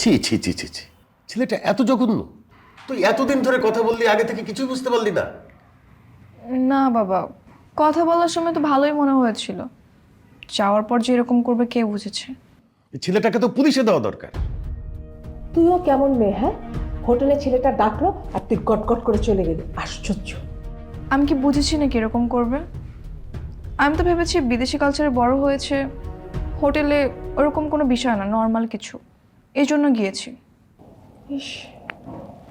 ছি ছি ছি ছি ছি, ছেলেটা এত জঘন্য। তুই এতদিন ধরে কথা বললি, আগে থেকে কিছুই বুঝতে পারলি না? না বাবা, কথা বলার সময় তো ভালোই মনে হয়েছিল, যাওয়ার পর যে এরকম করবে কে বুঝেছে। এই ছেলেটাকে তো পুলিশে দেওয়া দরকার। তুইও কেমন মেয়ে, হ্যাঁ? হোটেলে ছেলেটা ডাকলো আর তুই গটগট করে চলে গেলি, আশ্চর্য। আমি কি বুঝেছি নাকি এরকম করবে? আমি তো ভেবেছি বিদেশি কালচারে বড় হয়েছে, হোটেলে ওরকম কোনো বিষয় না, নর্মাল কিছু, এই জন্য গিয়েছি। ইস,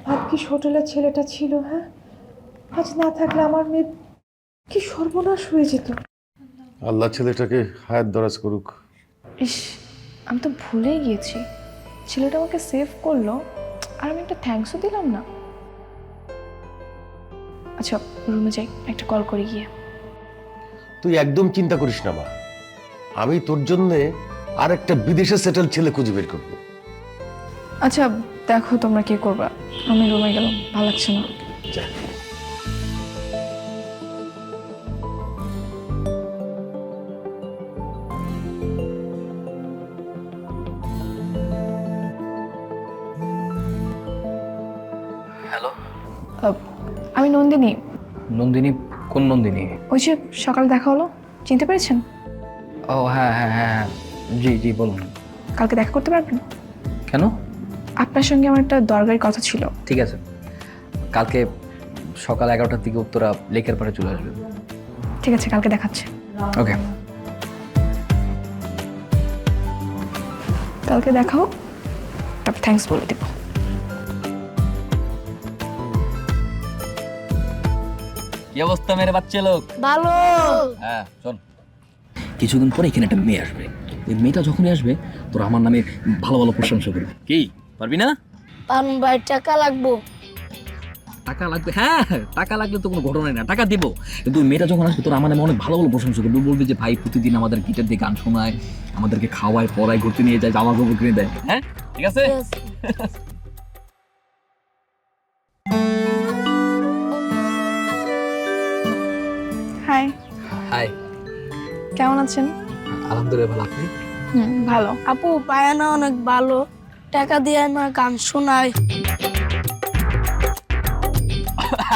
ভাগ্যিস হোটেলের ছেলেটা ছিল, হ্যাঁ? আজ না থাকলে আমার মেয়ে কি সর্বনাশ হয়ে যেত। আল্লাহ ছেলেটাকে হায়াত দরাজ করুক। ইস, আমি তো ভুলেই গিয়েছি, ছেলেটা আমাকে সেভ করলো আর আমি একটা থ্যাঙ্কসও দিলাম না। আচ্ছা, রুমে যাই, একটা কল করে গিয়ে। তুই একদম চিন্তা করিস না মা, আমি তোর জন্যে আর একটা বিদেশে সেটেল ছেলে খুঁজে বের করবো। আচ্ছা দেখো তোমরা কি করবা, আমি রুমে গেলাম, ভালো লাগছে না। যা। হ্যালো, আমি নন্দিনী। নন্দিনী? কোন নন্দিনী? ওই যে সকালে দেখা হলো, চিনতে পেরেছেন? ও হ্যাঁ হ্যাঁ হ্যাঁ হ্যাঁ, জি জি বলুন। কালকে দেখা করতে পারবেন? কেন? আপনার সঙ্গে আমার একটা দরকারি কথা ছিল। ঠিক আছে, কালকে সকাল 11টার দিকে উত্তরা লেকের পাড়ে চলে আসবেন। ঠিক আছে, কালকে দেখাচ্ছে। ওকে। কালকে দেখা হোক, তারপর থ্যাঙ্কস বলে দেবো। কি অবস্থা মেরে বাচ্চা লোক? ভালো। হ্যাঁ শোন, কিছুদিন পরে এখানে একটা মেয়ে আসবে। ওই মেয়েটা যখনই আসবে তোর আমার নামে ভালো ভালো প্রশংসা করবে। কি পারবি না? পান ভাই টাকা লাগবো। টাকা লাগবে? হ্যাঁ, টাকা লাগলে তো কোনো ঘটনাই না, টাকা দিব। কিন্তু ওই মেয়েটা যখন আসবে তোর আমার নামে অনেক ভালো ভালো প্রশংসা করবে। বলবি যে ভাই প্রতিদিন আমাদের গিটার দিয়ে গান শোনায়, আমাদেরকে খাওয়ায়, পড়ায়, ঘুরতে নিয়ে যায়, জামা কাপড় কিনে দেয়। হ্যাঁ ঠিক আছে। Hi, hi. কেমন আছেন? আলহামদুলিল্লাহ ভালো, আপনি? ভালো। আপু পায়না অনেক ভালো, টাকা দিয়ে আমার গান শোনায়।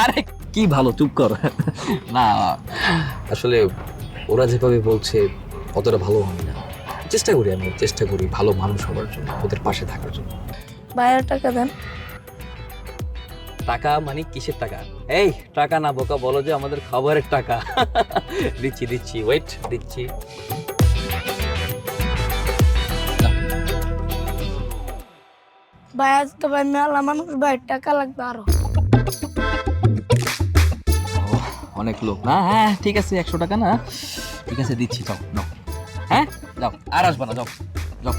আরে কি ভালো, চুপ কর। না আসলে ওরা যেভাবে বলছে অতটা ভালো হয় না। চেষ্টা করি, আমি চেষ্টা করি ভালো মানুষ হওয়ার জন্য, ওদের পাশে থাকার জন্য। ভাইয়ের টাকা দেন। টাকা মানে কিসের টাকা? এই টাকা না বোকা, বলো যে আমাদের খাবারের টাকা। দিচ্ছি দিচ্ছি, ওয়েট দিচ্ছি। ভাই আজ তো ভাই মেলা মানুষ, ভাইয়ের টাকা লাগবে আরো। অনেক লোক না? হ্যাঁ ঠিক আছে, 100 টাকা না? ঠিক আছে দিচ্ছি, যাও নাও। হ্যাঁ যাও, আর আসবা না, যাও যাও।